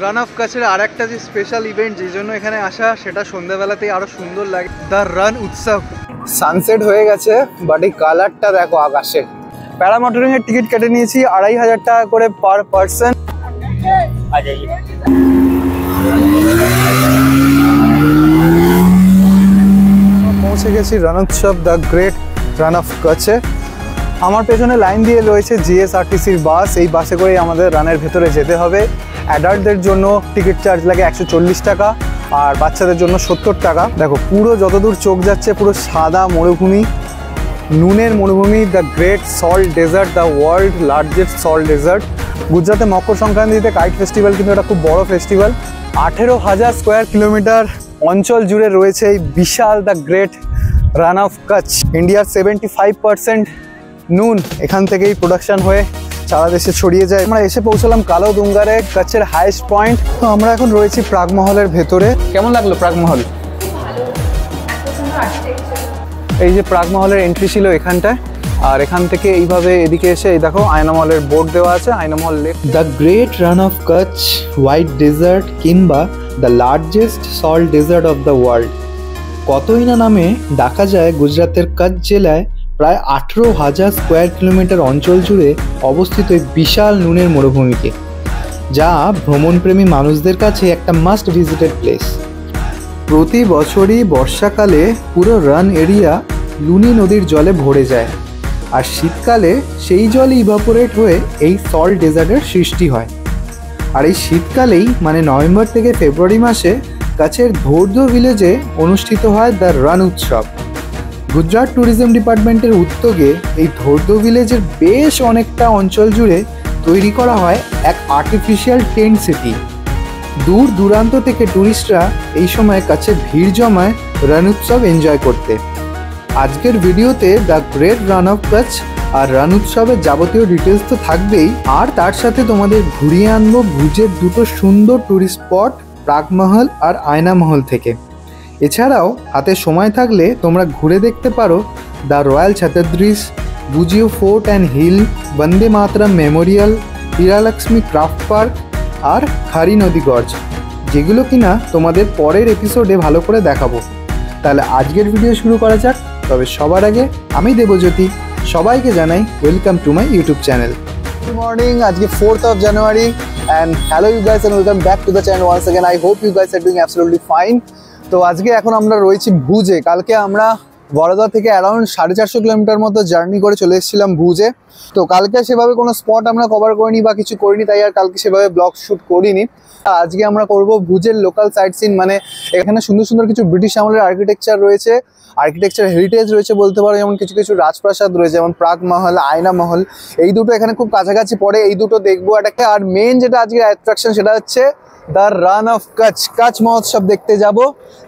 Run of কাছের আর একটা যে স্পেশাল ইভেন্ট যে জন্য এখানে আসা সেটা সন্ধ্যাবেলাতেই আরো সুন্দর লাগে, দ্য রান উৎসব। সানসেট হয়ে গেছে বাট এই কালারটা দেখো আকাশে। প্যারামোটরিং এর টিকিট কেটে নিয়েছি 2500 টাকা করে পার পার্সন। পৌঁছে গেছি রান উৎসব দ্য গ্রেট রান অফ কাছে। আমার পেছনে লাইন দিয়ে রয়েছে জিএসআরটিসির বাস। এই বাসে করে আমাদের রানের ভেতরে যেতে হবে। অ্যাডাল্টদের জন্য টিকিট চার্জ লাগে 140 টাকা আর বাচ্চাদের জন্য 70 টাকা। দেখো পুরো যতদূর চোখ যাচ্ছে পুরো সাদা মরুভূমি, নুনের মরুভূমি, the great salt desert, the world largest salt desert. গুজরাতে মকর সংক্রান্তিতে কাইট ফেস্টিভ্যাল কিন্তু এটা খুব বড় ফেস্টিভ্যাল। 18,000 স্কোয়ার কিলোমিটার অঞ্চল জুড়ে রয়েছে এই বিশাল দ্য গ্রেট রান অফ কাচ। ইন্ডিয়ার 75% নুন এখান থেকেই প্রোডাকশন হয়ে সারা দেশে ছড়িয়ে যায়। আমরা এসে পৌঁছলাম কালো দুঙ্গারে, কাছের হাইস্ট পয়েন্ট। তো আমরা এখন রয়েছি প্রাগমহলের ভেতরে। কেমন লাগলো প্রাগমহল? এই যে প্রাগমহলের এন্ট্রি ছিল এখানটায়, আর এখান থেকে এইভাবে এদিকে এসে এই দেখো আয়নামহলের বোর্ড দেওয়া আছে, Ainamahal lake. The great Rann of Kutch white desert কিংবা the largest salt desert of the world, কতই না নামে ডাকা যায় গুজরাতের কচ্ছ জেলায় প্রায় 18,000 স্কোয়ার কিলোমিটার অঞ্চল জুড়ে অবস্থিত এই বিশাল নুনের মরুভূমিকে, যা ভ্রমণপ্রেমী মানুষদের কাছে একটা মাস্ট ভিজিটেড প্লেস। প্রতি বছরই বর্ষাকালে পুরো রান এরিয়া লুনি নদীর জলে ভরে যায়, আর শীতকালে সেই জল ইভাপোরেট হয়ে এই সল্ট ডেজার্টের সৃষ্টি হয়। আর এই শীতকালেই মানে নভেম্বর থেকে ফেব্রুয়ারি মাসে কাছের ধোর্ধো ভিলেজে অনুষ্ঠিত হয় দ্য রান উৎসব। গুজরাট ট্যুরিজম ডিপার্টমেন্টের উদ্যোগে এই ধোর্ধো ভিলেজের বেশ অনেকটা অঞ্চল জুড়ে তৈরি করা হয় এক আর্টিফিশিয়াল টেন্ট সিটি। দূর দূরান্ত থেকে ট্যুরিস্টরা এই সময় কাছে ভিড় জমায় রান উৎসব এনজয় করতে। আজকের ভিডিওতে দ্য গ্রেট রান অফ কাচ আর রান উৎসবের যাবতীয় ডিটেলস তো থাকবেই, আর তার সাথে তোমাদের ঘুরিয়ে আনবো ভুজের দুটো সুন্দর ট্যুরিস্ট স্পট, প্রাগমহল আর আয়নামহল থেকে। এছাড়াও হাতে সময় থাকলে তোমরা ঘুরে দেখতে পারো the royal Chhatardi, Bhujia fort and hill, Vande Mataram memorial, Hiralaxmi craft park আর খারি নদী গর্জ, যেগুলো কিনা তোমাদের পরের এপিসোডে ভালো করে দেখাবো। তাহলে আজকের ভিডিও শুরু করা যাক। তবে সবার আগে আমি দেবজ্যোতি সবাইকে জানাই welcome to my YouTube channel. Good morning, আজকে 4th of January and hello you guys and welcome back to the channel once again. I hope you guys are doing absolutely fine. তো আজকে এখন আমরা রয়েছি ভুজে। কালকে আমরা বড়োদা থেকে অ্যারাউন্ড 450 কিলোমিটার মতো জার্নি করে চলে এসেছিলাম ভুজে। তো কালকে সেভাবে কোনো স্পট আমরা কভার করিনি বা কিছু করিনি, তাই আর কালকে সেভাবে ব্লগ শ্যুট করিনি। আজকে আমরা করব ভুজের লোকাল সাইট সিন। মানে এখানে সুন্দর সুন্দর কিছু ব্রিটিশ আমলের আর্কিটেকচার রয়েছে, আর্কিটেকচার হেরিটেজ রয়েছে বলতে পারো। যেমন কিছু কিছু রাজপ্রাসাদ রয়েছে, যেমন প্রাগমহল, আয়নামহল, এই দুটো এখানে খুব কাছাকাছি পড়ে। এই দুটো দেখবো একটা। আর মেন যেটা আজকের অ্যাট্রাকশন সেটা হচ্ছে দ্য রান অফ কাচ, কাচ মহোৎসব দেখতে যাব,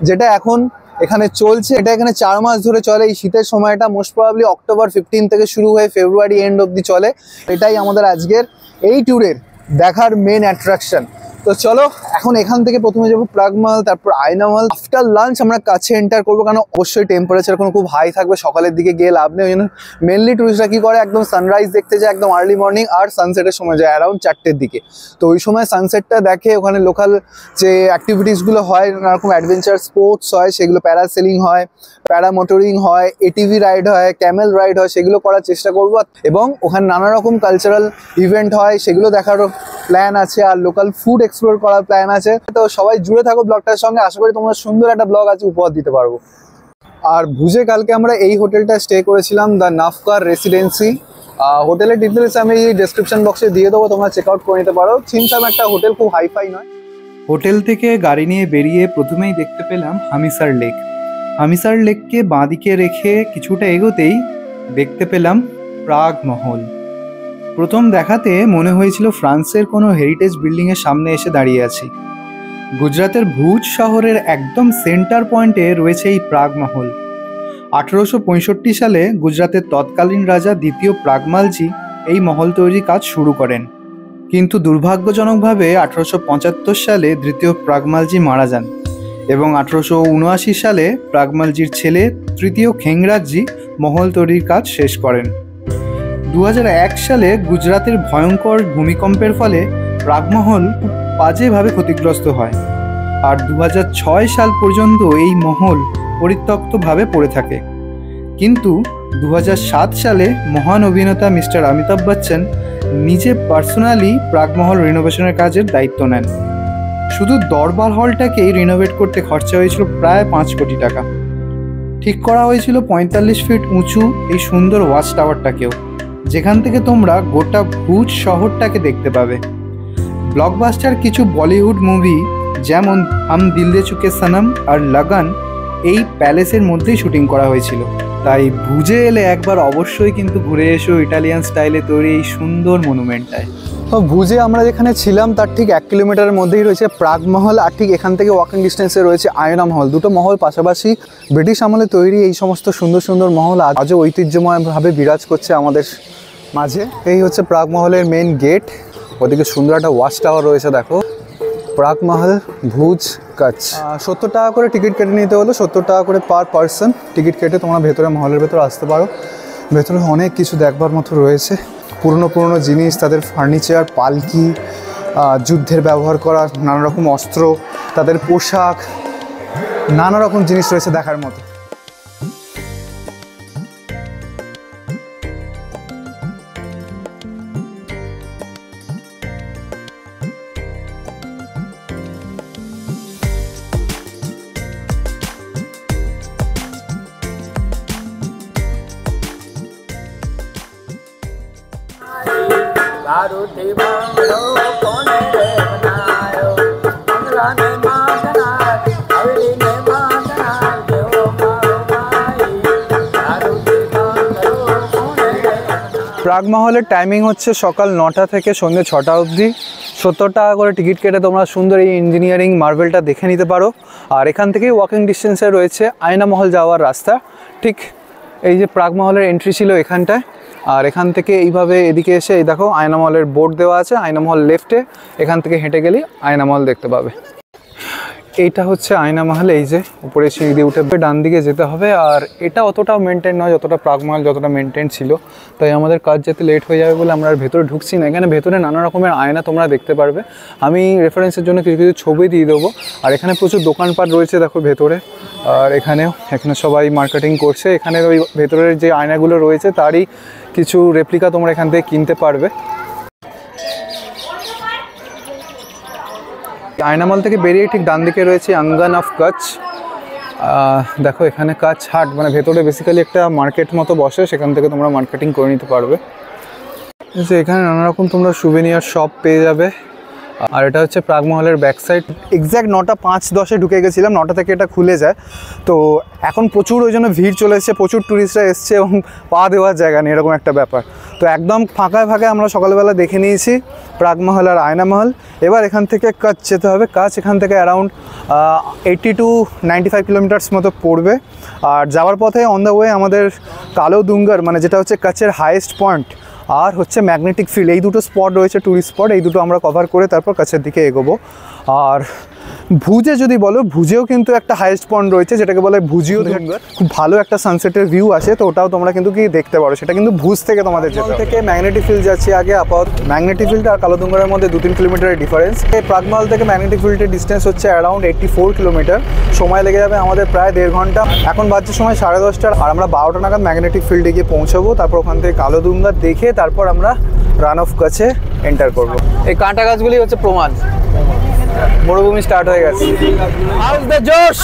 যেটা এখন এখানে চলছে। এটা এখানে 4 মাস ধরে চলে। এই শীতের সময়টা মোস্ট প্রবাবলি অক্টোবর 15 থেকে শুরু হয়ে ফেব্রুয়ারি এন্ড অবধি চলে। এটাই আমাদের আজকের এই ট্যুরের দেখার মেন অ্যাট্রাকশন। তো চলো এখন এখান থেকে প্রথমে যাবো প্রাগমহল, তারপর আয়নামহল। আফটার লাঞ্চ আমরা কাছে এন্টার করবো, কারণ অবশ্যই টেম্পারেচার এখন খুব হাই থাকবে, সকালের দিকে গিয়ে লাভ নেই। ওই জন্য মেনলি টুরিস্টরা কি করে, একদম সানরাইজ দেখতে যায় একদম আর্লি মর্নিং, আর সানসেটের সময় যায় অ্যারাউন্ড 4টের দিকে। তো ওই সময় সানসেটটা দেখে। ওখানে লোকাল যে অ্যাক্টিভিটিসগুলো হয়, নানা রকম অ্যাডভেঞ্চার স্পোর্টস হয়, সেগুলো প্যারাসেলিং হয়, প্যারামোটরিং হয়, এটিভি রাইড হয়, ক্যামেল রাইড হয়, সেগুলো করার চেষ্টা করবো। এবং ওখানে নানা রকম কালচারাল ইভেন্ট হয়, সেগুলো দেখারও প্ল্যান আছে। আর লোকাল ফুড এক্সপ্লোর করার প্ল্যান আছে। তো সবাই জুড়ে থাকো ব্লগটার সঙ্গে, আশা করি তোমরা সুন্দর একটা ব্লগ আছে উপহার দিতে পারবো। আর ভুজে কালকে আমরা এই হোটেলটা স্টে করেছিলাম, দ্য নাফকার রেসিডেন্সি। হোটেলের ডিটেলস আমি ডেসক্রিপশন বক্সে দিয়ে দেবো, তোমরা চেক আউট করে নিতে পারো। ছিমছাম একটা হোটেল, খুব হাইফাই নয়। হোটেল থেকে গাড়ি নিয়ে বেরিয়ে প্রথমেই দেখতে পেলাম হামিসার লেক। হামিসার লেককে বাঁদিকে রেখে কিছুটা এগোতেই দেখতে পেলাম প্রাগমহল। প্রথম দেখাতে মনে হয়েছিল ফ্রান্সের কোনো হেরিটেজ বিল্ডিংয়ের সামনে এসে দাঁড়িয়ে আছি। গুজরাতের ভুজ শহরের একদম সেন্টার পয়েন্টে রয়েছে এই প্রাগমহল। 1865 সালে গুজরাতের তৎকালীন রাজা দ্বিতীয় প্রাগমালজি এই মহল তৈরির কাজ শুরু করেন, কিন্তু দুর্ভাগ্যজনকভাবে 1875 সালে দ্বিতীয় প্রাগমালজি মারা যান এবং 1879 সালে প্রাগমালজির ছেলে তৃতীয় খেংরাজজি মহল তৈরির কাজ শেষ করেন। 2001 সালে গুজরাতের ভয়ঙ্কর ভূমিকম্পের ফলে প্রাগমহল বাজেভাবে ক্ষতিগ্রস্ত হয়, আর 2006 সাল পর্যন্ত এই মহল পরিত্যক্তভাবে পড়ে থাকে। কিন্তু 2007 সালে মহান অভিনেতা মিস্টার অমিতাভ বচ্চন নিজে পার্সোনালি প্রাগমহল রিনোভেশনের কাজের দায়িত্ব নেন। শুধু দরবার হলটাকেই রিনোভেট করতে খরচা হয়েছিল প্রায় 5 কোটি টাকা। ঠিক করা হয়েছিল 45 ফিট উঁচু এই সুন্দর ওয়াচ টাওয়ারটাকেও, যেখান থেকে তোমরা গোটা ভুজ শহরটাকে দেখতে পাবে। ব্লকবাস্টার কিছু বলিউড মুভি যেমন হাম দিল দে চুকে সনম আর লাগান এই প্যালেসের মধ্যেই শুটিং করা হয়েছিল। তাই ভুজে এলে একবার অবশ্যই কিন্তু ঘুরে এসো ইটালিয়ান স্টাইলে তৈরি এই সুন্দর মনুমেন্টটায়। তো ভুজে আমরা যেখানে ছিলাম তার ঠিক 1 কিলোমিটারের মধ্যেই রয়েছে প্রাগমহল, আর ঠিক এখান থেকে ওয়াকিং ডিস্টেন্সে রয়েছে আয়না মহল। দুটো মহল পাশাপাশি, ব্রিটিশ আমলে তৈরি এই সমস্ত সুন্দর সুন্দর মহল আজও ঐতিহ্যময়ভাবে বিরাজ করছে আমাদের মাঝে। এই হচ্ছে প্রাগমহলের মেন গেট, ওদিকে সুন্দর একটা ওয়াচ টাওয়ার রয়েছে। দেখো প্রাগমহল ভুজ কচ্ছ। 70 টাকা করে টিকিট কেটে নিতে হলো, 70 টাকা করে পার পারসন টিকিট কেটে তোমরা ভেতরে মহলের ভেতরে আসতে পারো। ভেতরে অনেক কিছু দেখবার মতো রয়েছে, পুরনো পুরনো জিনিস, তাদের ফার্নিচার, পালকি, যুদ্ধের ব্যবহার করা নানা রকম অস্ত্র, তাদের পোশাক, নানা রকম জিনিস রয়েছে দেখার মতো। প্রাগমহলের টাইমিং হচ্ছে সকাল 9টা থেকে সন্ধ্যে 6টা অবধি। 70 টাকা করে টিকিট কেটে তোমরা সুন্দর এই ইঞ্জিনিয়ারিং মার্বেলটা দেখে নিতে পারো। আর এখান থেকেই ওয়াকিং ডিস্টেন্সে রয়েছে আয়না মহল যাওয়ার রাস্তা। ঠিক এই যে প্রাগমহলের এন্ট্রি ছিল এখানটায়, আর এখান থেকে এইভাবে এদিকে এসে এই দেখো আয়না মহলের বোর্ড দেওয়া আছে, আয়না মহল লেফটে, এখান থেকে হেঁটে গেলেই আয়না মহল দেখতে পাবে। এইটা হচ্ছে আয়না মহল, এই যে উপরে সিঁড়ি দিয়ে উঠে ডান দিকে যেতে হবে। আর এটা অতটাও মেনটেন নয় যতটা প্রাগমহল যতটা মেনটেন ছিল, তাই আমাদের কাজ যেতে লেট হয়ে যাবে বলে আমরা আর ভেতরে ঢুকছি না। এখানে ভেতরে নানা রকমের আয়না তোমরা দেখতে পারবে, আমি রেফারেন্সের জন্য কিছু কিছু ছবি দিয়ে দেবো। আর এখানে প্রচুর দোকানপাট রয়েছে দেখো ভেতরে, আর এখানে সবাই মার্কেটিং করছে। এখানে ওই ভেতরের যে আয়নাগুলো রয়েছে তারই কিছু রেপ্লিকা তোমরা এখান থেকে কিনতে পারবে। আয়না মহল থেকে বেরিয়ে ঠিক ডান দিকে রয়েছে আঙ্গন অফ কচ্ছ। দেখো এখানে কচ্ছ হাট, মানে ভেতরে বেসিক্যালি একটা মার্কেট মতো বসে, সেখান থেকে তোমরা মার্কেটিং করে নিতে পারবে। যে এখানে নানা রকম তোমরা সুভেনিয়ার শপ পেয়ে যাবে। আর এটা হচ্ছে প্রাগমহলের ব্যাক সাইড। এক্স্যাক্ট 9টা 5-10-এ ঢুকে গেছিলাম, 9টা থেকে এটা খুলে যায়। তো এখন প্রচুর ওই জন্য ভিড় চলে এসছে, প্রচুর ট্যুরিস্টরা এসছে এবং পা দেওয়ার জায়গা নেই, এরকম একটা ব্যাপার। তো একদম ফাঁকায় ফাঁকায় আমরা সকালবেলা দেখে নিয়েছি প্রাগমহল আর আয়না মহল। এবার এখান থেকে কচ্ছ যেতে হবে। কচ্ছ এখান থেকে অ্যারাউন্ড 80 to 95 কিলোমিটার্স মতো পড়বে। আর যাওয়ার পথে অন দ্য ওয়ে আমাদের কালো দুঙ্গার, মানে যেটা হচ্ছে কচ্ছের হাইয়েস্ট পয়েন্ট, আর হচ্ছে ম্যাগনেটিক ফিল্ড, এই দুটো স্পট রয়েছে ট্যুরিস্ট স্পট। এই দুটো আমরা কভার করে তারপর কচ্ছের দিকে এগোবো। আর ভুজে যদি বলো, ভুজেও কিন্তু একটা হাইয়েস্ট পয়েন্ট রয়েছে যেটাকে বলে ভুজিও দুঙ্গার। খুব ভালো একটা সানসেটের ভিউ আসে, তো ওটাও তোমরা কিন্তু কি দেখতে পারো। সেটা কিন্তু ভুজ থেকে তোমাদের যেতে থেকে ম্যাগনেটিক ফিল্ড যাচ্ছি আগে। আপাতত ম্যাগনেটিক ফিল্ড আর কালো দুঙ্গারের মধ্যে 2-3 কিলোমিটারের ডিফারেন্স। এই প্রাগমহল থেকে ম্যাগনেটিক ফিল্ডের ডিস্টেন্স হচ্ছে অ্যারাউন্ড 84 কিলোমিটার। সময় লেগে যাবে আমাদের প্রায় 1.5 ঘন্টা। এখন বাজছে সময় 10:30, আর আমরা 12টা নাগাদ ম্যাগনেটিক ফিল্ডে গিয়ে পৌঁছাবো। তারপর ওখান থেকে কালো দুঙ্গার দেখে তারপর আমরা রান অফ কচ্ছে এন্টার করবো। এই কাঁটা গাছগুলি হচ্ছে প্রমাণ মরুভূমি স্টার্ট হয়ে গেছে। হাউস দ্য জোশ।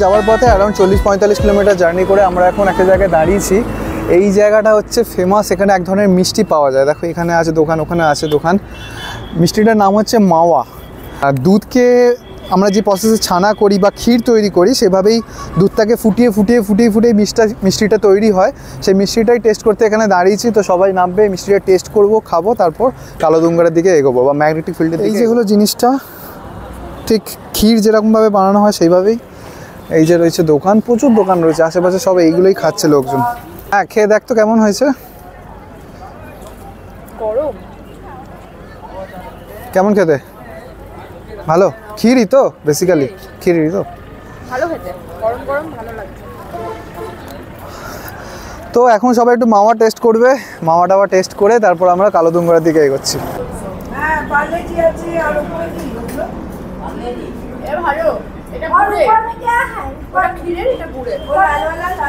যাওয়ার পথে অ্যারাউন্ড 40-45 কিলোমিটার জার্নি করে আমরা এখন একটা জায়গায় দাঁড়িয়েছি। এই জায়গাটা হচ্ছে ফেমাস, এখানে এক ধরনের মিষ্টি পাওয়া যায়। দেখো এখানে আছে দোকান, ওখানে আছে দোকান। মিষ্টিটার নাম হচ্ছে মাওয়া। আর দুধকে আমরা যে প্রসেসে ছানা করি বা ক্ষীর তৈরি করি সেভাবেই দুধটাকে ফুটিয়ে মিষ্টিটা তৈরি হয়। সেই মিষ্টিটাই টেস্ট করতে এখানে দাঁড়িয়েছি। তো সবাই নামবে, মিষ্টিটা টেস্ট করব, খাবো, তারপর কালোদুঙ্গারের দিকে এগোবো বা ম্যাগনেটিক ফিল্ডের দিকে। এই যে হলো জিনিসটা, ঠিক ক্ষীর যেরকমভাবে বানানো হয় সেইভাবেই। এই যে রয়েছে দোকান, প্রচুর দোকান রয়েছে আশেপাশে, সব এইগুলোই খাচ্ছে লোকজন। হ্যাঁ, খেয়ে দেখ তো কেমন হয়েছে। কেমন খেতে? ভালো? ক্ষীরই তো বেসিক্যালি, ক্ষীরই তো ভালো খেতে, গরম গরম ভালো লাগছে। তো এখন সবাই একটু মাওয়া টেস্ট করবে, মাওয়া টাওয়া টেস্ট করে তারপর আমরা কালোদুঙ্গারের দিকে এগোচ্ছি।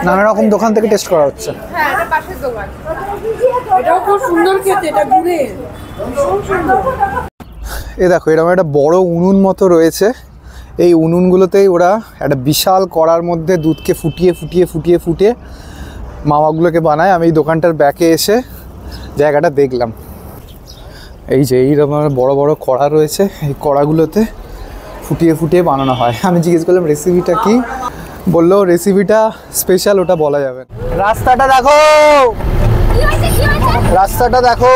নানা রকম দোকান থেকে টেস্ট করা হচ্ছে। এ দেখো, এরকম একটা বড় উনুন মতো রয়েছে। এই উনুনগুলোতেই ওরা একটা বিশাল কড়ার মধ্যে দুধকে ফুটিয়ে মাওয়াগুলোকে বানায়। আমি এই দোকানটার ব্যাকে এসে জায়গাটা দেখলাম। এই যে এইরকম বড় বড় কড়া রয়েছে, এই কড়াগুলোতে ফুটিয়ে বানানো হয়। আমি জিজ্ঞেস করলাম রেসিপিটা কি, বললো রেসিপিটা স্পেশাল, ওটা বলা যাবে। রাস্তাটা দেখো, রাস্তাটা দেখো।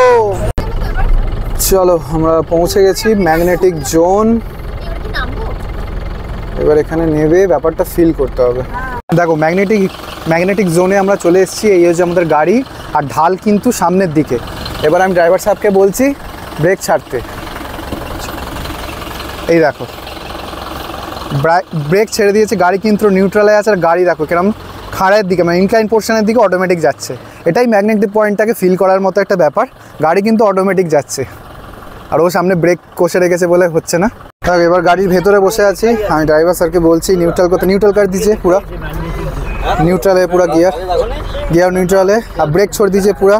চলো, আমরা পৌঁছে গেছি ম্যাগনেটিক জোন। এবার এখানে নেবে ব্যাপারটা ফিল করতে হবে। দেখো, ম্যাগনেটিক জোনে আমরা চলে এসেছি। এই হচ্ছে আমাদের গাড়ি, আর ঢাল কিন্তু সামনের দিকে। এবার আমি ড্রাইভার সাহেবকে বলছি ব্রেক ছাড়তে। এই দেখো, ব্রেক ছেড়ে দিয়েছে, গাড়ি কিন্তু নিউট্রালে আছে। আর গাড়ি দেখো কিরম খাড়ের দিকে, মানে ইনক্লাইন পোর্শনের দিকে অটোমেটিক যাচ্ছে। এটাই ম্যাগনেটিক পয়েন্টটাকে ফিল করার মতো একটা ব্যাপার। গাড়ি কিন্তু অটোমেটিক যাচ্ছে, আর ও সামনে ব্রেক কষে রেখেছে বলে হচ্ছে না। দেখ, এবার গাড়ির ভেতরে বসে আছি। আমি ড্রাইভার স্যারকে বলছি নিউট্রাল করতে। নিউট্রাল কার দিয়েছে পুরা, নিউট্রালে পুরা গিয়ার নিউট্রালে, আর ব্রেক ছোড় দিয়েছে পুরা।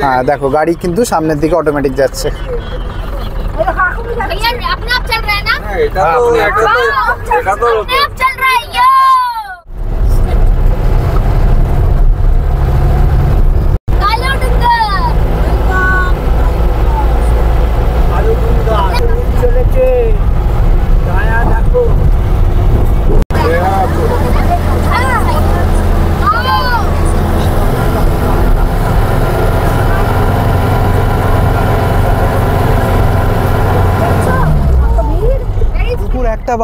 হ্যাঁ দেখো, গাড়ি কিন্তু সামনের দিকে অটোমেটিক যাচ্ছে।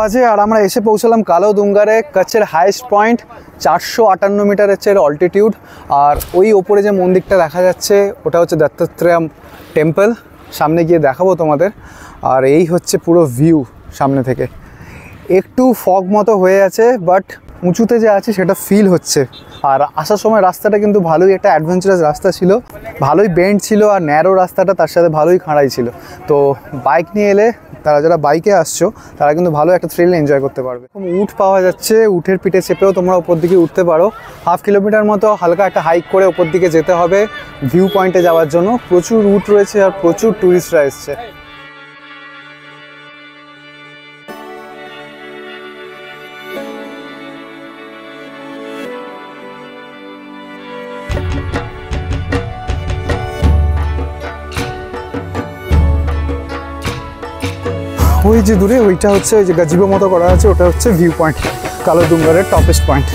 বাজে আর আমরা এসে পৌঁছলাম কালোদুঙ্গারে, কচ্ছের হাইয়েস্ট পয়েন্ট। 458 মিটারের চেয়ে অল্টিটিউড। আর ওই ওপরে যে মন্দিরটা দেখা যাচ্ছে ওটা হচ্ছে দত্তাত্রেয় টেম্পল। সামনে গিয়ে দেখাবো তোমাদের। আর এই হচ্ছে পুরো ভিউ সামনে থেকে। একটু ফগ মতো হয়ে আছে, বাট উঁচুতে যে আছে সেটা ফিল হচ্ছে। আর আসার সময় রাস্তাটা কিন্তু ভালোই একটা অ্যাডভেঞ্চারাস রাস্তা ছিল, ভালোই বেন্ড ছিল, আর ন্যারো রাস্তাটা তার সাথে ভালোই খাড়াই ছিল। তো বাইক নিয়ে এলে, তারা যারা বাইকে আসছো তারা কিন্তু ভালো একটা থ্রিল এনজয় করতে পারবে। উট পাওয়া যাচ্ছে, উটের পিঠে চেপেও তোমরা ওপর দিকে উঠতে পারো। 1/2 কিলোমিটার মতো হালকা একটা হাইক করে ওপর দিকে যেতে হবে ভিউ পয়েন্টে যাওয়ার জন্য। প্রচুর উট রয়েছে আর প্রচুর ট্যুরিস্টরা এসছে। ওই যে দূরে ওইটা হচ্ছে, ওই যে গাজিবো মতো করা আছে, ওটা হচ্ছে ভিউ পয়েন্ট, কালোদুঙ্গারের টপেস্ট পয়েন্ট।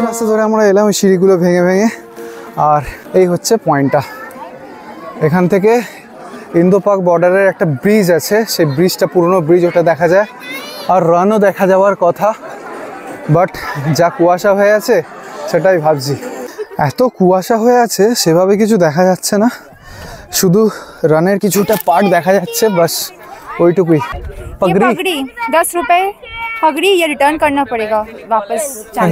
রাস্তা ধরে আমরা এলাম ওই সিঁড়িগুলো ভেঙে। আর এই হচ্ছে পয়েন্টটা। এখান থেকে ইন্দো পাক বর্ডারের একটা ব্রিজ আছে, সেই ব্রিজটা পুরনো ব্রিজ, ওটা দেখা যায়। আর রানও দেখা যাওয়ার কথা, বাট যা কুয়াশা হয়ে আছে সেটাই ভাবছি। এত কুয়াশা হয়ে আছে সেভাবে কিছু দেখা যাচ্ছে না, শুধু রানের কিছুটা পার্ট দেখা যাচ্ছে, বাস ওইটুকুই। पगड़ी 10 रुपए पगड़ी, ये रिटर्न करना पड़ेगा वापस।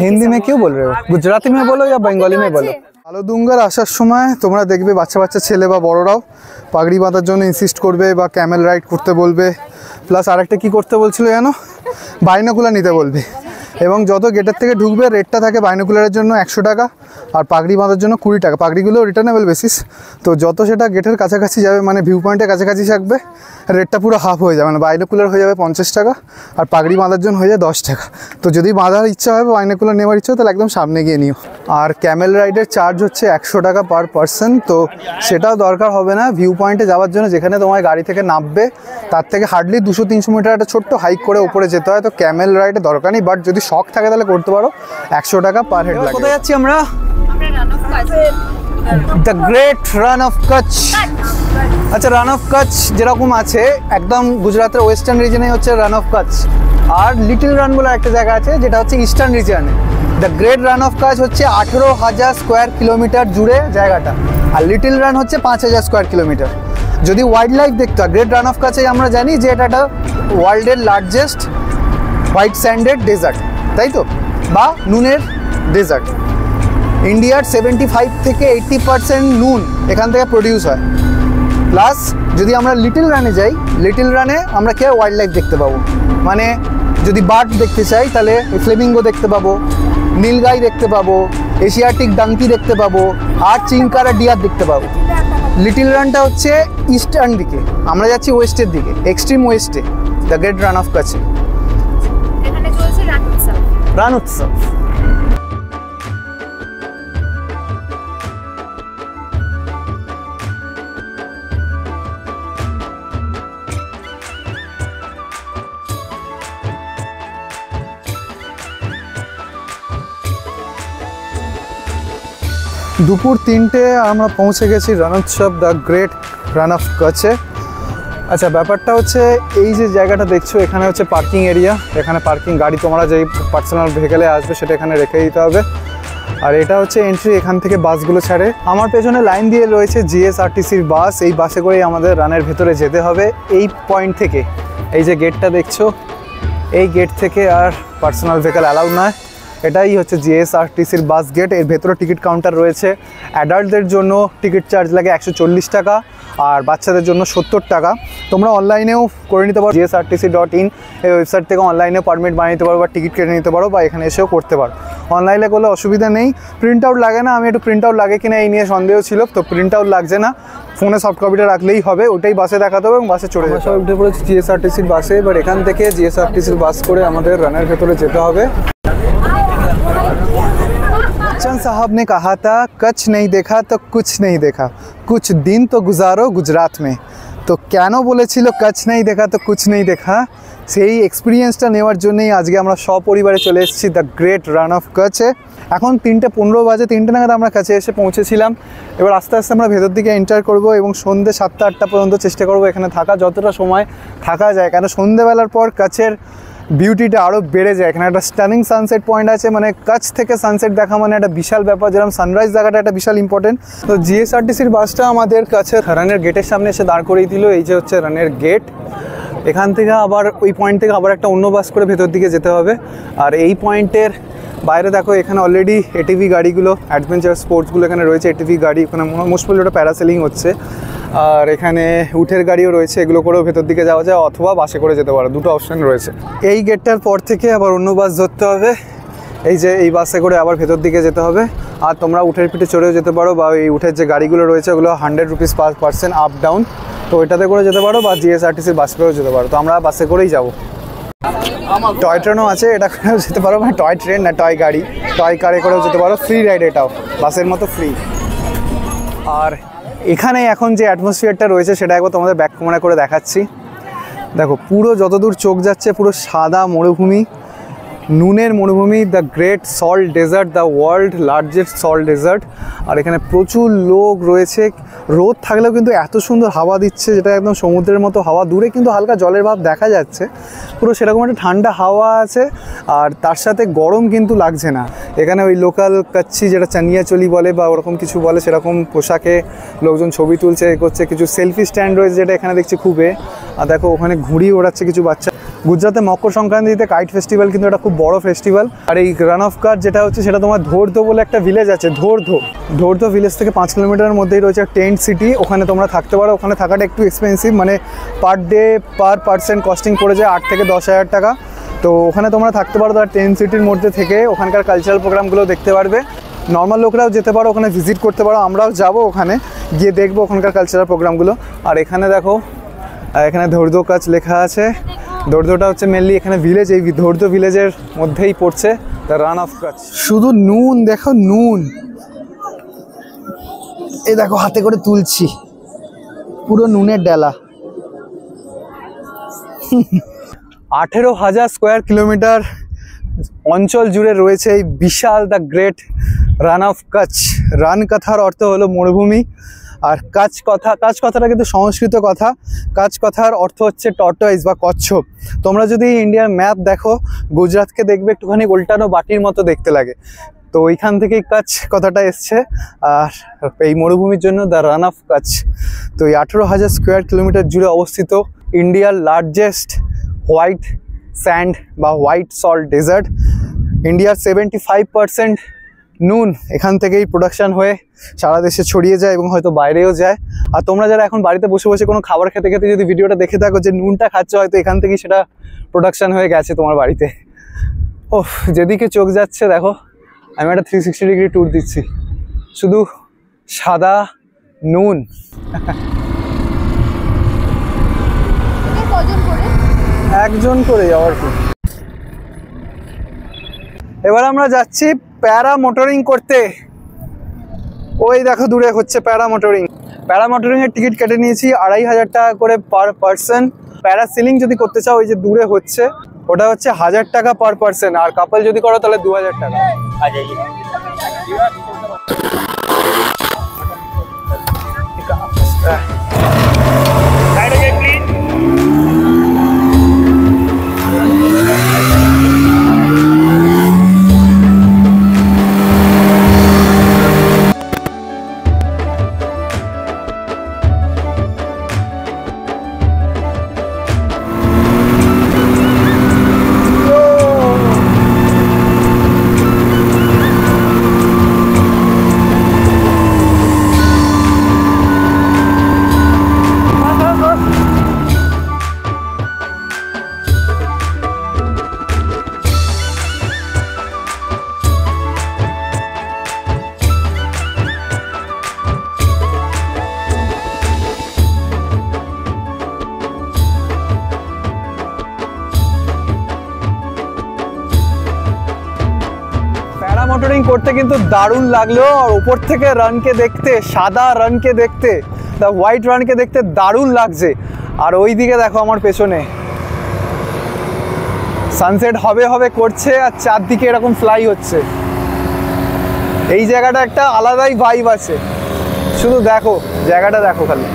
हिंदी में क्यों बोल रहे हो? गुजराती में बोलो या बंगाली में बोलो। কালোদুঙ্গার আসার সময় তোমরা দেখবে বাচ্চা ছেলে বা বড়রাও পাগড়ি বাঁধার জন্য ইনসিস্ট করবে বা ক্যামেল রাইড করতে বলবে। প্লাস আরেকটা কি করতে বলছিল জানো, বাইনোকুলার নিতে বলবে। এবং যত গেটের থেকে ঢুকবে রেটটা থাকে বাইনোকুলারের জন্য 100 টাকা, আর পাগড়ি বাঁধার জন্য 20 টাকা। পাগড়িগুলো রিটার্নেবল বেসিস, তো যত সেটা গেটের কাছাকাছি যাবে মানে ভিউ পয়েন্টের কাছাকাছি থাকবে রেটটা পুরো হাফ হয়ে যাবে, মানে বাইনোকুলার হয়ে যাবে 50 টাকা আর পাগড়ি বাঁধার জন্য হয়ে যায় 10 টাকা। তো যদি বাঁধার ইচ্ছা হয় বা বাইনোকুলার নেওয়ার ইচ্ছা হয় তাহলে একদম সামনে গিয়ে নিও। আর ক্যামেল রাইডের চার্জ হচ্ছে 100 টাকা পার পারসন, তো সেটাও দরকার হবে না ভিউ পয়েন্টে যাওয়ার জন্য। যেখানে তোমার গাড়ি থেকে নামবে তার থেকে হার্ডলি 200-300 মিটার একটা ছোট্ট হাইক করে উপরে যেতে হয়, তো ক্যামেল রাইডে দরকার নেই, বাট যদি শখ থাকে তাহলে করতে পারো। 100 টাকা পার হেড লাগে। কোথায় যাচ্ছি আমরা? The great Rann of Kutch. আচ্ছা, রান অফ কচ্ছ যেরকম আছে একদম গুজরাটের ওয়েস্টার্ন রিজনে হচ্ছে রান অফ কচ্ছ, আর লিটল রান বলে একটা জায়গা আছে যেটা হচ্ছে ইস্টার্ন রিজনে। The great Rann of Kutch হচ্ছে 18,000 স্কোয়ার কিলোমিটার জুড়ে জায়গাটা, আর লিটল রান হচ্ছে 5,000 স্কোয়ার কিলোমিটার। যদি ওয়াইল্ড লাইফ দেখতে হয়, গ্রেট রান অফ কচ্ছে আমরা জানি যে এটা একটা ওয়ার্ল্ডের লার্জেস্ট হোয়াইট স্যান্ডেড ডেজার্ট, তাই তো, বা নুনের ডেজার্ট। ইন্ডিয়ার 75 থেকে 80% নুন এখান থেকে প্রডিউস হয়। প্লাস যদি আমরা লিটল রানে যাই, লিটল রানে আমরা কি ওয়াইল্ড লাইফ দেখতে পাবো, মানে যদি বার্ড দেখতে চাই তাহলে ফ্লেমিঙ্গো দেখতে পাবো, নীলগাই দেখতে পাবো, এশিয়াটিক ডাঙ্কি দেখতে পাবো, আর চিংকারা ডিয়ার দেখতে পাবো। লিটল রানটা হচ্ছে ইস্টার্ন দিকে, আমরা যাচ্ছি ওয়েস্টের দিকে, এক্সট্রিম ওয়েস্টে the great Rann of Kutch. এখানে চলছে রান উৎসব। রান উৎসব। দুপুর 3টে আমরা পৌঁছে গেছি রণোৎসব দ্য গ্রেট রান অফ কচ্ছে। আচ্ছা, ব্যাপারটা হচ্ছে এই যে জায়গাটা দেখছো এখানে হচ্ছে পার্কিং এরিয়া, এখানে পার্কিং গাড়ি তোমরা যেই পার্সোনাল ভেহিকেলে আসবে সেটা এখানে রেখে দিতে হবে। আর এটা হচ্ছে এন্ট্রি, এখান থেকে বাসগুলো ছাড়ে। আমার পেছনে লাইন দিয়ে রয়েছে জিএসআরটিসির বাস, এই বাসে করেই আমাদের রানের ভেতরে যেতে হবে। এই পয়েন্ট থেকে, এই যে গেটটা দেখছো, এই গেট থেকে আর পার্সোনাল ভেহিকেল অ্যালাউড নয়। এটাই হচ্ছে জিএসআরটিসির বাস গেট। এর ভেতরে টিকিট কাউন্টার রয়েছে। অ্যাডাল্টদের জন্য টিকিট চার্জ লাগে 140 টাকা আর বাচ্চাদের জন্য 70 টাকা। তোমরা অনলাইনেও করে নিতে পারো, gsrtc.in এই ওয়েবসাইট থেকে অনলাইনেও পারমিট বানিয়ে নিতে পারো বা টিকিট কেটে নিতে পারো, বা এখানে এসেও করতে পারো। অনলাইনে করলে অসুবিধা নেই, প্রিন্ট আউট লাগে না। আমি একটু প্রিন্ট আউট লাগে কিনা এই নিয়ে সন্দেহ ছিল, তো প্রিন্ট আউট লাগছে না, ফোনে সফট কপিটা রাখলেই হবে, ওটাই বাসে দেখাতে হবে এবং বাসে চড়ে যাবে। সব উঠে পড়েছি জিএসআরটিসির বাসে, এবার এখান থেকে জিএসআরটিসির বাস করে আমাদের রানের ভেতরে যেতে হবে। बच्चन साहब ने कहा था कच्छ नहीं देखा तो कुछ नहीं देखा, कुछ दिन तो गुजारो गुजरात में। তো কেন বলেছিল কচ্ছ নেই দেখা তো কুছ নেই দেখা, সেই এক্সপিরিয়েন্সটা নেওয়ার জন্যই আজকে আমরা সপরিবারে চলে এসেছি দ্য গ্রেট রান অফ কচ্ছে। এখন 3:15 বাজে, 3টে নাগাদ আমরা কাছে এসে পৌঁছেছিলাম। এবার আস্তে আস্তে আমরা ভেতর দিকে এন্টার করব এবং সন্ধ্যে 7টা-8টা পর্যন্ত চেষ্টা করব এখানে থাকা, যতটা সময় থাকা যায়, কেন সন্ধ্যেবেলার পর কচ্ছের বিউটিটা আরও বেড়ে যায়। এখানে একটা স্টানিং সানসেট পয়েন্ট আছে, মানে কচ্ছ থেকে সানসেট দেখা মানে একটা বিশাল ব্যাপার, যেরকম সানরাইজ জায়গাটা একটা বিশাল ইম্পর্টেন্ট। তো জিএসআরটিসির বাসটা আমাদের কাছে রানের গেটের সামনে এসে দাঁড় করিয়ে দিল। এই যে হচ্ছে রানের গেট, এখান থেকে আবার ওই পয়েন্ট থেকে আবার একটা অন্য বাস করে ভেতর দিকে যেতে হবে। আর এই পয়েন্টের বাইরে দেখো এখানে অলরেডি এটিভি গাড়িগুলো, অ্যাডভেঞ্চার স্পোর্টসগুলো এখানে রয়েছে, এটিভি গাড়ি, ওখানে মোস্ট প্রবলি ওটা প্যারাসেলিং হচ্ছে। আর এখানে উঠের গাড়িও রয়েছে, এগুলো করেও ভেতর দিকে যাওয়া যায় অথবা বাসে করে যেতে পারো, দুটো অপশান রয়েছে। এই গেটটার পর থেকে আবার অন্য বাস ধরতে হবে, এই যে এই বাসে করে আবার ভেতর দিকে যেতে হবে। আর তোমরা উঠের পিঠে চড়েও যেতে পারো, বা এই উঠের যে গাড়িগুলো রয়েছে ওগুলো 100 rupees per person up down, তো ওইটাতে করে যেতে পারো, বা জিএসআরটিসির বাস করেও যেতে পারো। তো আমরা বাসে করেই যাবো। টয় ট্রেনও আছে, এটা করেও যেতে পারো, মানে টয় ট্রেন না টয় গাড়ি, টয় কারে করেও যেতে পারো, ফ্রি রাইড, এটাও বাসের মতো ফ্রি। আর এখানে এখন যে অ্যাটমসফিয়ারটা রয়েছে সেটা একবার তোমাদের ব্যাক ক্যামেরা করে দেখাচ্ছি। দেখো পুরো যতদূর চোখ যাচ্ছে পুরো সাদা মরুভূমি, নুনের মরুভূমি, the great salt desert, the world largest salt desert. আর এখানে প্রচুর লোক রয়েছে, রোদ থাকলেও কিন্তু এত সুন্দর হাওয়া দিচ্ছে, যেটা একদম সমুদ্রের মতো হাওয়া। দূরে কিন্তু হালকা জলের ভাব দেখা যাচ্ছে, পুরো সেরকম একটা ঠান্ডা হাওয়া আছে, আর তার সাথে গরম কিন্তু লাগছে না। এখানে ওই লোকাল কচ্ছি যেটা চানিয়া চলি বলে বা ওরকম কিছু বলে, সেরকম পোশাকে লোকজন ছবি তুলছে, করছে। কিছু সেলফি স্ট্যান্ড রয়েছে যেটা এখানে দেখছি খুবই। আর দেখো ওখানে ঘুড়ি ওড়াচ্ছে কিছু বাচ্চা। গুজরাতে মকর সংক্রান্তিতে কাইট ফেস্টিভ্যাল কিন্তু এটা খুব বড় ফেস্টিভ্যাল। আর এই রান অফ কচ্ছ যেটা হচ্ছে সেটা তোমার ধোর্ধো বলে একটা ভিলেজ আছে, ধোর্ধো ভিলেজ থেকে 5 কিলোমিটারের মধ্যেই রয়েছে টেন্ট সিটি, ওখানে তোমরা থাকতে পারো। ওখানে থাকাটা একটু এক্সপেন্সিভ, মানে per day per person costing পড়ে যায় 8 থেকে 10,000 টাকা। তো ওখানে তোমরা থাকতে পারো, তার টেন্ট সিটির মধ্যে থেকে ওখানকার কালচারাল প্রোগ্রামগুলো দেখতে পারবে। নর্মাল লোকরাও যেতে পারো, ওখানে ভিজিট করতে পারো, আমরাও যাব ওখানে গিয়ে দেখবো ওখানকার কালচারাল প্রোগ্রামগুলো। আর এখানে দেখো, এখানে ধৈর্য কাজ লেখা আছে। ধৈর্যটা হচ্ছে মেনলি এখানে ভিলেজ, এই ধৈর্য ভিলেজের মধ্যেই পড়ছে দ্য রান অফ কাচ। শুধু নুন দেখো, নুন, এই দেখো হাতে করে তুলছি, পুরো নুনের ডালা। 18,000 স্কোয়ার কিলোমিটার অঞ্চল জুড়ে রয়েছে এই বিশাল দ্য গ্রেট রান অফ কাচ। রান কথার অর্থ হলো মরুভূমি, আর কাচ কথাটা কিন্তু সংস্কৃত কথা। কাচ কথার অর্থ হচ্ছে টর্টয়েস বা কচ্ছপ। তোমরা যদি ইন্ডিয়ার ম্যাপ দেখো, গুজরাটকে দেখবে একটুখানি উল্টানো বাটির মতো দেখতে লাগে, তো ওইখান থেকেই কাচ কথাটা এসছে। আর এই মরুভূমির জন্য দ্য রান অফ কাচ। তো এই 18,000 স্কোয়ার কিলোমিটার জুড়ে অবস্থিত ইন্ডিয়ার লার্জেস্ট হোয়াইট স্যান্ড বা হোয়াইট সল্ট ডেজার্ট। ইন্ডিয়ার 75% নুন এখান থেকেই প্রোডাকশান হয়ে সারা দেশে ছড়িয়ে যায় এবং হয়তো বাইরেও যায়। আর তোমরা যারা এখন বাড়িতে বসে বসে কোনো খাবার খেতে খেতে যদি ভিডিওটা দেখে থাকো যে নুনটা খাচ্ছ, হয়তো এখান থেকেই সেটা প্রোডাকশান হয়ে গেছে তোমার বাড়িতে। ওহ, যেদিকে চোখ যাচ্ছে দেখো, আমি একটা 360 ডিগ্রি ট্যুর দিচ্ছি, শুধু সাদা নুন। একজন করে যাওয়ার কি। এবার আমরা যাচ্ছি প্যারা মোটরিং করতে। ওই দেখো দূরে হচ্ছে প্যারা মোটরিং। প্যারা মোটরিং এর টিকিট কেটে নিয়েছি 2,500 টাকা করে পার পার্সন। প্যারাসিলিং যদি করতে চাও, ওই যে দূরে হচ্ছে, ওটা হচ্ছে 1000 টাকা পার পার্সন। আর কাপল যদি করো তাহলে 2000 টাকা। মোটরিং করতে কিন্তু দারুণ লাগলো। আর উপর থেকে রানকে দেখতে, সাদা রানকে দেখতে, দ্য হোয়াইট রানকে দেখতে দারুণ লাগছে। আর ওই দিকে দেখো আমার পেছনে সানসেট হবে হবে করছে, আর চারদিকে এরকম ফ্লাই হচ্ছে। এই জায়গাটা একটা আলাদাই ভাইব আছে, শুধু দেখো জায়গাটা দেখো খালি।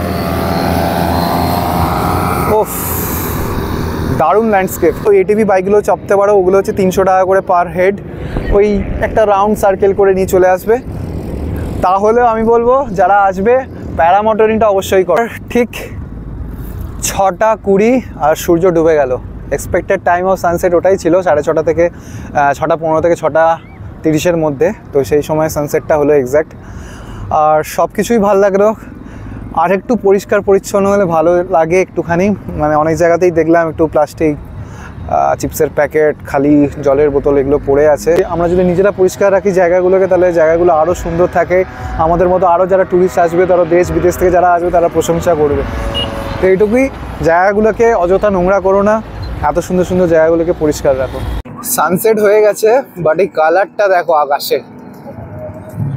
ওফ, দারুণ ল্যান্ডস্কেপ। তো এটিভি বাইকগুলো চাপতে পারো, ওগুলো হচ্ছে 300 টাকা করে পার হেড। ওই একটা রাউন্ড সার্কেল করে নিয়ে চলে আসবে। তাহলেও আমি বলবো যারা আসবে প্যারা মোটরিংটা অবশ্যই করো। ঠিক 6:20 আর সূর্য ডুবে গেল। এক্সপেক্টেড টাইম অফ সানসেট ওটাই ছিল 6:30 থেকে 6:15 থেকে 6:30 মধ্যে। তো সেই সময় সানসেটটা হলো এক্স্যাক্ট। আর সব কিছুই ভালো লাগলো। আর একটু পরিষ্কার পরিচ্ছন্ন হলে ভালো লাগে একটুখানি। মানে অনেক জায়গাতেই দেখলাম একটু প্লাস্টিক, চিপসের প্যাকেট, খালি জলের বোতল এগুলো পড়ে আছে। আমরা যদি নিজেরা পরিষ্কার রাখি জায়গাগুলোকে, তাহলে জায়গাগুলো আরও সুন্দর থাকে। আমাদের মতো আরও যারা ট্যুরিস্ট আসবে, তারা দেশ বিদেশ থেকে যারা আসবে, তারা প্রশংসা করবে। তো এইটুকুই, জায়গাগুলোকে অযথা নোংরা করো না, এত সুন্দর সুন্দর জায়গাগুলোকে পরিষ্কার রাখো। সানসেট হয়ে গেছে, বাট এই কালারটা দেখো আকাশে,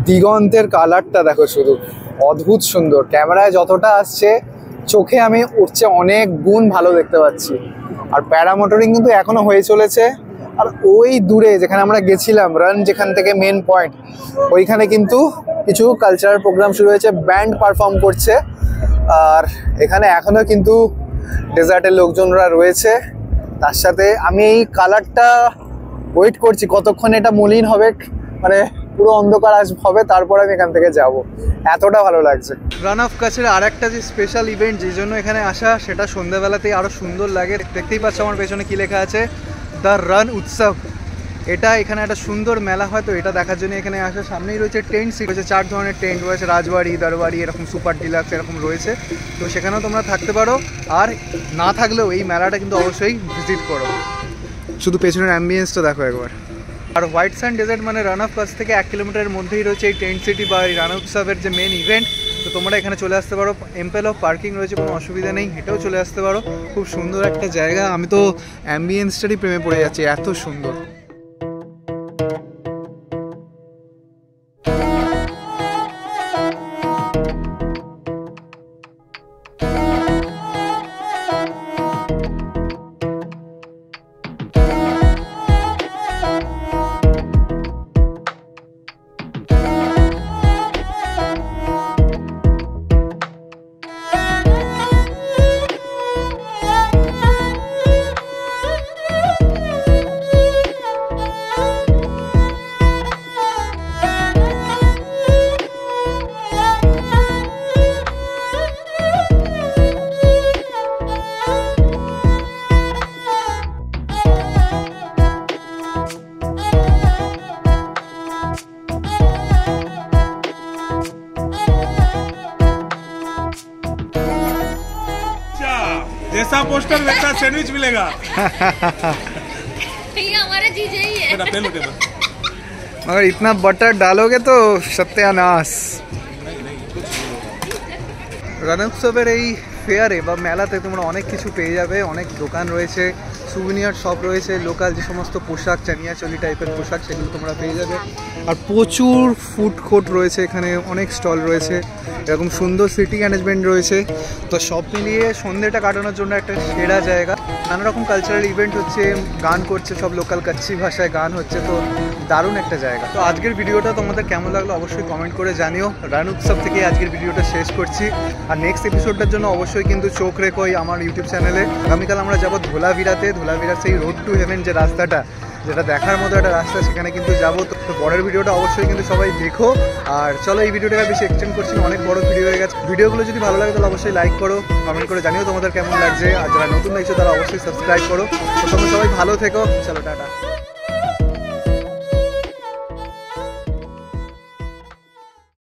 দিগন্তের কালারটা দেখো, শুধু অদ্ভুত সুন্দর। ক্যামেরায় যতটা আসছে, চোখে আমি উঠছে অনেক গুণ ভালো দেখতে পাচ্ছি। আর প্যারা মোটরিং কিন্তু এখনো হয়ে চলেছে। আর ওই দূরে যেখানে আমরা গেছিলাম, রান যেখান থেকে মেন পয়েন্ট, ওইখানে কিন্তু কিছু কালচারাল প্রোগ্রাম শুরু হয়েছে, ব্যান্ড পারফর্ম করছে। আর এখানে এখনো কিন্তু ডেজার্টের লোকজনরা রয়েছে। তার সাথে আমি এই কালারটা ওয়েট করছি কতক্ষণ এটা মলিন হবে, মানে পুরো অন্ধকার হবে, তারপর আমি এখান থেকে যাব। এতটা ভালো লাগছে। রান অফ কাচের আর একটা যে স্পেশাল ইভেন্ট, যে জন্য এখানে আসা, সেটা সন্ধ্যাবেলাতেই আরও সুন্দর লাগে। দেখতেই পাচ্ছ আমার পেছনে কি লেখা আছে, দ্য রান উৎসব। এটা এখানে একটা সুন্দর মেলা হয়, তো এটা দেখার জন্য এখানে আসা। সামনেই রয়েছে টেন্ট সিটি, রয়েছে 4 ধরনের টেন্ট রয়েছে, রাজবাড়ি, দরবারি, এরকম সুপার ডিলাক্স এরকম রয়েছে। তো সেখানেও তোমরা থাকতে পারো। আর না থাকলেও এই মেলাটা কিন্তু অবশ্যই ভিজিট করো। শুধু পেছনের অ্যাম্বিয়েন্সটা দেখো একবার। আর হোয়াইট স্যান্ড ডেজার্ট মানে রান অফ কাচ থেকে 1 কিলোমিটারের মধ্যেই রয়েছে এই টেন্ট সিটি বা এই রান উৎসবের যে মেন ইভেন্ট। তো তোমরা এখানে চলে আসতে পারো, এম্পেল অফ পার্কিং রয়েছে, কোনো অসুবিধা নেই, হেঁটেও চলে আসতে পারো। খুব সুন্দর একটা জায়গা, আমি তো অ্যাম্বিয়েন্সটারই প্রেমে পড়ে যাচ্ছি, এত সুন্দর। जैसा पोस्टर वैसा सैंडविच मिलेगा। ये हमारा जीजा ही है। मगर इतना बटर डालोगे तो सत्यानाश। রান উৎসবের এই ফেয়ারে বা মেলাতে তোমরা অনেক কিছু পেয়ে যাবে, অনেক দোকান রয়েছে, সুভিনিয়ার শপ রয়েছে, লোকাল যে সমস্ত পোশাক, চানিয়াচলি টাইপের পোশাক সেগুলো তোমরা পেয়ে যাবে। আর প্রচুর ফুড কোর্ট রয়েছে এখানে, অনেক স্টল রয়েছে, এরকম সুন্দর সিটি ম্যানেজমেন্ট রয়েছে। তো সব মিলিয়ে সন্ধ্যেটা কাটানোর জন্য একটা সেরা জায়গা। নানা রকম কালচারাল ইভেন্ট হচ্ছে, গান করছে, সব লোকাল কাচ্চি ভাষায় গান হচ্ছে, তো দারুণ একটা জায়গা। তো আজকের ভিডিওটা তোমাদের কেমন লাগলো অবশ্যই কমেন্ট করে জানিও। রান উৎসব থেকে আজকের ভিডিওটা শেষ করছি, আর নেক্সট এপিসোডটার জন্য অবশ্যই কিন্তু চোখ রেখো আমার ইউটিউব চ্যানেলে। আগামীকাল আমরা যাবো ধোলাভিরাতে, ধোলাভিরার সেই রোড টু হেভেন যে রাস্তাটা, যেটা দেখার মতো একটা রাস্তা, সেখানে কিন্তু যাবো। তো পরের ভিডিওটা অবশ্যই কিন্তু সবাই দেখো। আর চলো এই ভিডিওটাকে বেশি এক্সটেন্ড করছি না, অনেক বড় ভিডিও হয়ে গেছে। ভিডিওগুলো যদি ভালো লাগে তাহলে অবশ্যই লাইক করো, কমেন্ট করে জানিও তোমাদের কেমন লাগছে। আর যারা নতুন দেখছো তারা অবশ্যই সাবস্ক্রাইব করো। তো তোমরা সবাই ভালো থেকো, চলো টাটা।